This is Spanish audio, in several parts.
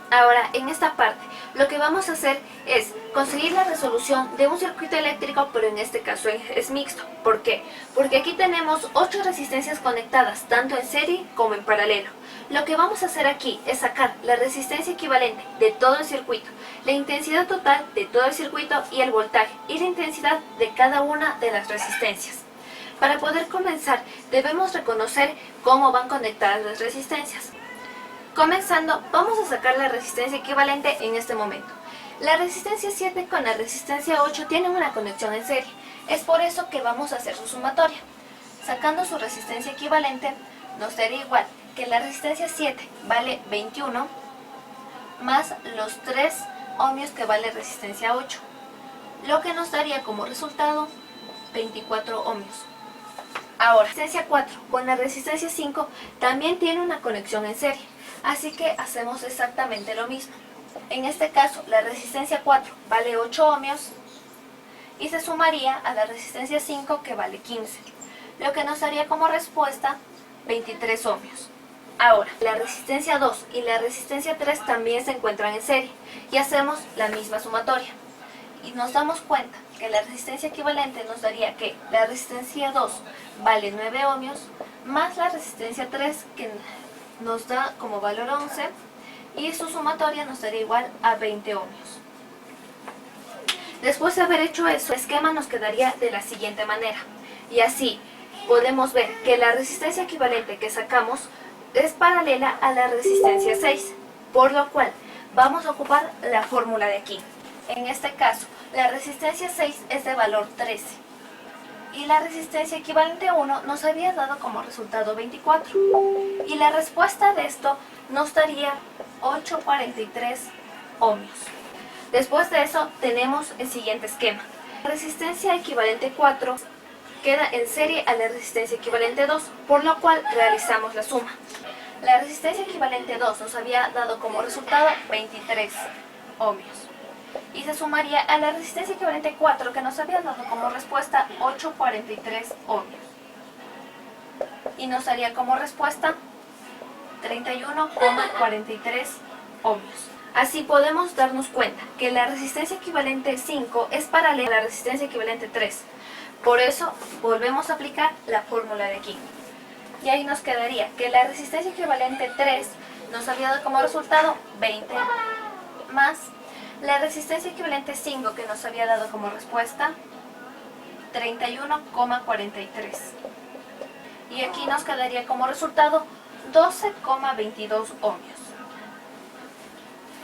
Ahora, en esta parte, lo que vamos a hacer es conseguir la resolución de un circuito eléctrico, pero en este caso es mixto. ¿Por qué? Porque aquí tenemos 8 resistencias conectadas, tanto en serie como en paralelo. Lo que vamos a hacer aquí es sacar la resistencia equivalente de todo el circuito, la intensidad total de todo el circuito y el voltaje y la intensidad de cada una de las resistencias. Para poder comenzar, debemos reconocer cómo van conectadas las resistencias. Comenzando, vamos a sacar la resistencia equivalente en este momento. La resistencia 7 con la resistencia 8 tienen una conexión en serie. Es por eso que vamos a hacer su sumatoria. Sacando su resistencia equivalente, nos daría igual que la resistencia 7 vale 21 más los 3 ohmios que vale resistencia 8, lo que nos daría como resultado 24 ohmios. Ahora, resistencia 4 con la resistencia 5 también tiene una conexión en serie, así que hacemos exactamente lo mismo. En este caso, la resistencia 4 vale 8 ohmios y se sumaría a la resistencia 5 que vale 15, lo que nos daría como respuesta 23 ohmios. Ahora, la resistencia 2 y la resistencia 3 también se encuentran en serie y hacemos la misma sumatoria. Y nos damos cuenta que la resistencia equivalente nos daría que la resistencia 2 vale 9 ohmios más la resistencia 3 que nos da como valor 11 y su sumatoria nos daría igual a 20 ohmios. Después de haber hecho eso, el esquema nos quedaría de la siguiente manera. Y así podemos ver que la resistencia equivalente que sacamos es paralela a la resistencia 6, por lo cual vamos a ocupar la fórmula de aquí. En este caso, la resistencia 6 es de valor 13 y la resistencia equivalente 1 nos había dado como resultado 24 y la respuesta de esto nos daría 843 ohmios. Después de eso tenemos el siguiente esquema. La resistencia equivalente 4 queda en serie a la resistencia equivalente 2, por lo cual realizamos la suma. La resistencia equivalente 2 nos había dado como resultado 23 ohmios y se sumaría a la resistencia equivalente 4 que nos había dado como respuesta 843 ohmios y nos daría como respuesta 31,43 ohmios. Así podemos darnos cuenta que la resistencia equivalente 5 es paralela a la resistencia equivalente 3. Por eso volvemos a aplicar la fórmula de aquí. Y ahí nos quedaría que la resistencia equivalente 3 nos había dado como resultado 20 más la resistencia equivalente 5 que nos había dado como respuesta 31,43. Y aquí nos quedaría como resultado 12,22 ohmios.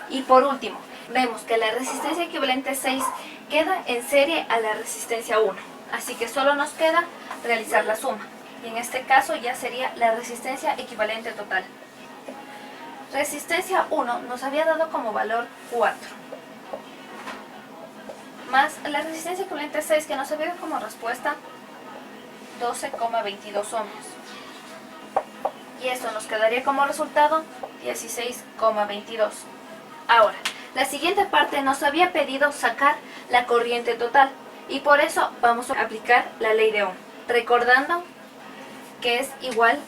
Y por último, vemos que la resistencia equivalente 6 queda en serie a la resistencia 1. Así que solo nos queda realizar la suma. Y en este caso ya sería la resistencia equivalente total. Resistencia 1 nos había dado como valor 4. Más la resistencia equivalente 6 que nos había dado como respuesta 12,22 ohmios. Y esto nos quedaría como resultado 16,22. Ahora, la siguiente parte nos había pedido sacar la corriente total y por eso vamos a aplicar la ley de Ohm, recordando que es igual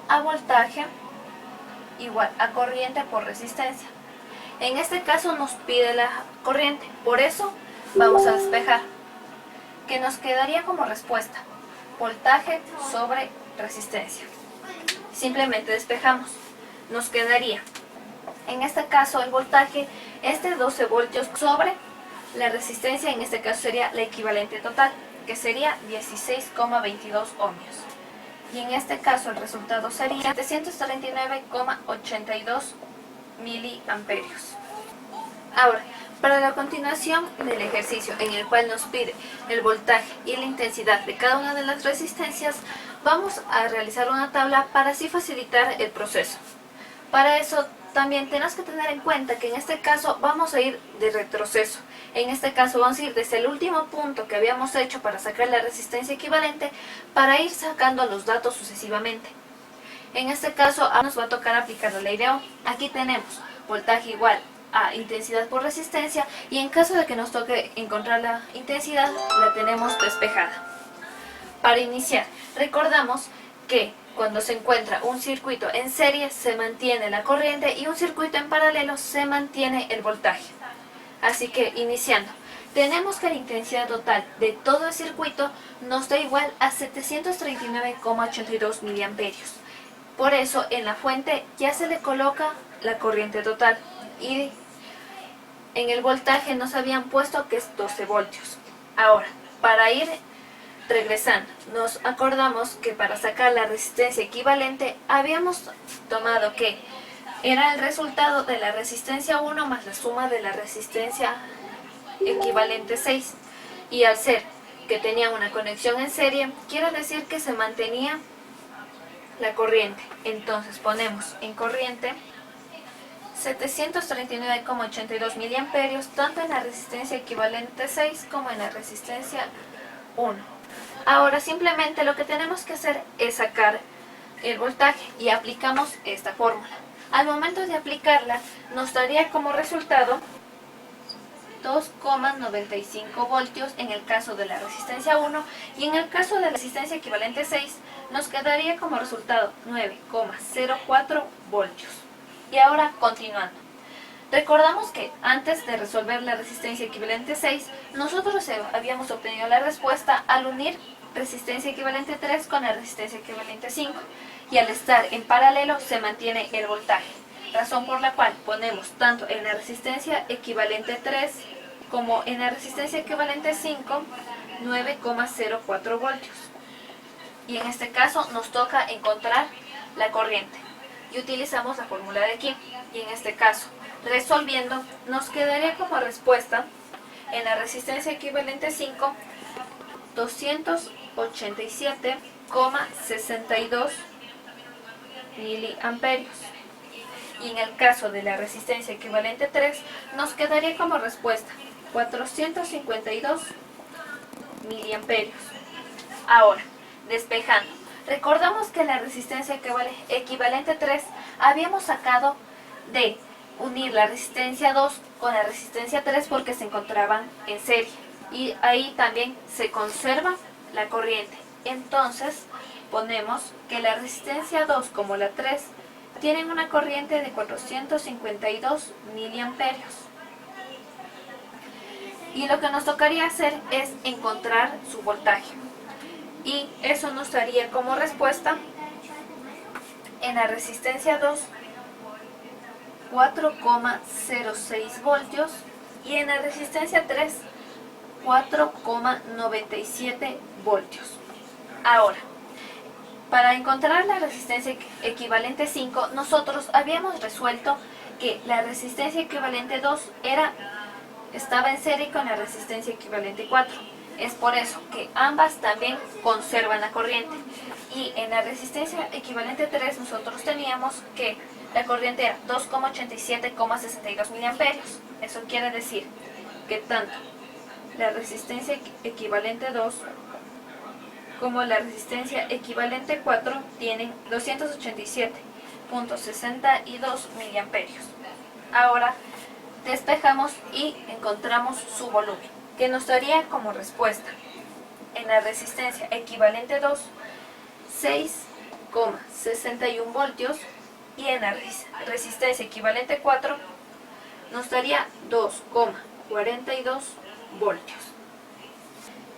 a voltaje igual a corriente por resistencia. En este caso nos pide la corriente, por eso vamos a despejar, que nos quedaría como respuesta voltaje sobre resistencia. Simplemente despejamos, nos quedaría en este caso el voltaje es de 12 voltios sobre la resistencia, en este caso sería la equivalente total, que sería 16,22 ohmios. Y en este caso el resultado sería 739,82 miliamperios. Ahora, para la continuación del ejercicio en el cual nos pide el voltaje y la intensidad de cada una de las resistencias, vamos a realizar una tabla para así facilitar el proceso. Para eso también tenemos que tener en cuenta que en este caso vamos a ir de retroceso. En este caso vamos a ir desde el último punto que habíamos hecho para sacar la resistencia equivalente para ir sacando los datos sucesivamente. En este caso ahora nos va a tocar aplicar la ley de Ohm. Aquí tenemos voltaje igual a intensidad por resistencia, y en caso de que nos toque encontrar la intensidad, la tenemos despejada. Para iniciar, recordamos que cuando se encuentra un circuito en serie se mantiene la corriente y un circuito en paralelo se mantiene el voltaje. Así que iniciando, tenemos que la intensidad total de todo el circuito nos da igual a 739,82 miliamperios. Por eso en la fuente ya se le coloca la corriente total y en el voltaje nos habían puesto que es 12 voltios. Ahora, para ir regresando, nos acordamos que para sacar la resistencia equivalente habíamos tomado que era el resultado de la resistencia 1 más la suma de la resistencia equivalente 6. Y al ser que tenía una conexión en serie, quiere decir que se mantenía la corriente. Entonces ponemos en corriente 739,82 miliamperios, tanto en la resistencia equivalente 6 como en la resistencia 1. Ahora simplemente lo que tenemos que hacer es sacar el voltaje y aplicamos esta fórmula. Al momento de aplicarla nos daría como resultado 2,95 voltios en el caso de la resistencia 1, y en el caso de la resistencia equivalente 6 nos quedaría como resultado 9,04 voltios. Y ahora continuando. Recordamos que antes de resolver la resistencia equivalente 6, nosotros habíamos obtenido la respuesta al unir resistencia equivalente 3 con la resistencia equivalente 5, y al estar en paralelo se mantiene el voltaje, razón por la cual ponemos tanto en la resistencia equivalente 3 como en la resistencia equivalente 5 9,04 voltios. Y en este caso nos toca encontrar la corriente y utilizamos la fórmula de aquí. Y en este caso, resolviendo, nos quedaría como respuesta en la resistencia equivalente 5 287,62 miliamperios. Y en el caso de la resistencia equivalente 3 nos quedaría como respuesta 452 miliamperios. Ahora, despejando, recordamos que la resistencia equivalente 3 habíamos sacado de unir la resistencia 2 con la resistencia 3 porque se encontraban en serie, y ahí también se conserva la corriente. Entonces ponemos que la resistencia 2 como la 3 tienen una corriente de 452 miliamperios. Y lo que nos tocaría hacer es encontrar su voltaje. Y eso nos daría como respuesta en la resistencia 2 4,06 voltios y en la resistencia 3 4,97 voltios. Ahora, para encontrar la resistencia equivalente 5, nosotros habíamos resuelto que la resistencia equivalente 2 estaba en serie con la resistencia equivalente 4. Es por eso que ambas también conservan la corriente. Y en la resistencia equivalente 3 nosotros teníamos que la corriente era 2,87,62 miliamperios. Eso quiere decir que tanto la resistencia equivalente 2 como la resistencia equivalente 4 tienen 287,62 miliamperios. Ahora despejamos y encontramos su volumen, que nos daría como respuesta en la resistencia equivalente 2 6,61 voltios y en la resistencia equivalente 4 nos daría 2,42 voltios.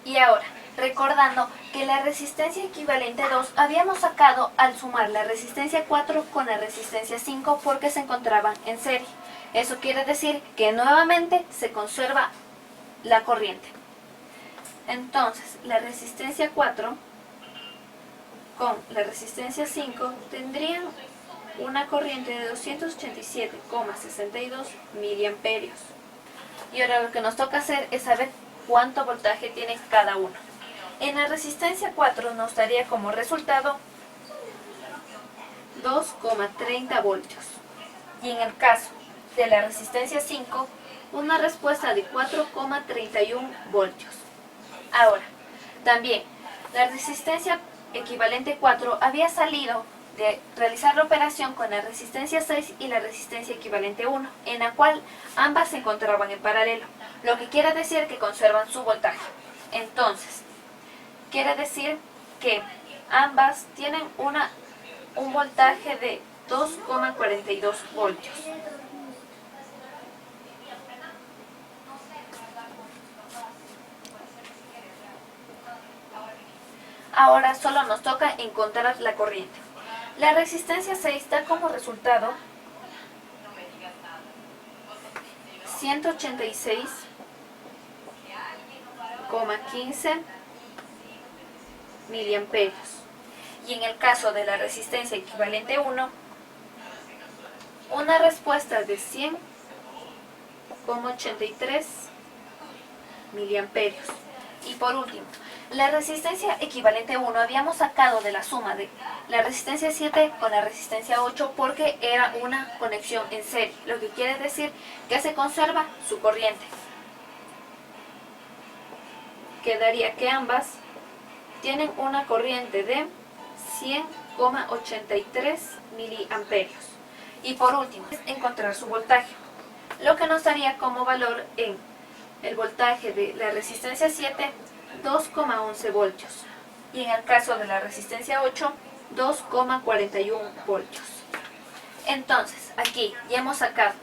Y ahora, recordando que la resistencia equivalente 2 habíamos sacado al sumar la resistencia 4 con la resistencia 5 porque se encontraban en serie. Eso quiere decir que nuevamente se conserva la corriente. Entonces, la resistencia 4 con la resistencia 5 tendrían una corriente de 287,62 miliamperios. Y ahora lo que nos toca hacer es saber cuánto voltaje tiene cada uno. En la resistencia 4 nos daría como resultado 2,30 voltios. Y en el caso de la resistencia 5, una respuesta de 4,31 voltios. Ahora, también la resistencia equivalente 4 había salido de realizar la operación con la resistencia 6 y la resistencia equivalente 1, en la cual ambas se encontraban en paralelo, lo que quiere decir que conservan su voltaje. Entonces, quiere decir que ambas tienen un voltaje de 2,42 voltios. Ahora solo nos toca encontrar la corriente. La resistencia 6 da como resultado 186,15 miliamperios. Y en el caso de la resistencia equivalente 1, una respuesta de 100,83 miliamperios. Y por último, la resistencia equivalente 1 habíamos sacado de la suma de la resistencia 7 con la resistencia 8 porque era una conexión en serie, lo que quiere decir que se conserva su corriente. Quedaría que ambas tienen una corriente de 100,83 miliamperios. Y por último, encontrar su voltaje, lo que nos daría como valor en el voltaje de la resistencia 7, 2,11 voltios. Y en el caso de la resistencia 8, 2,41 voltios. Entonces, aquí ya hemos sacado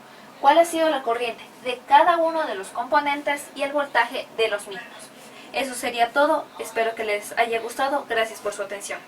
cuál ha sido la corriente de cada uno de los componentes y el voltaje de los mismos. Eso sería todo, espero que les haya gustado, gracias por su atención.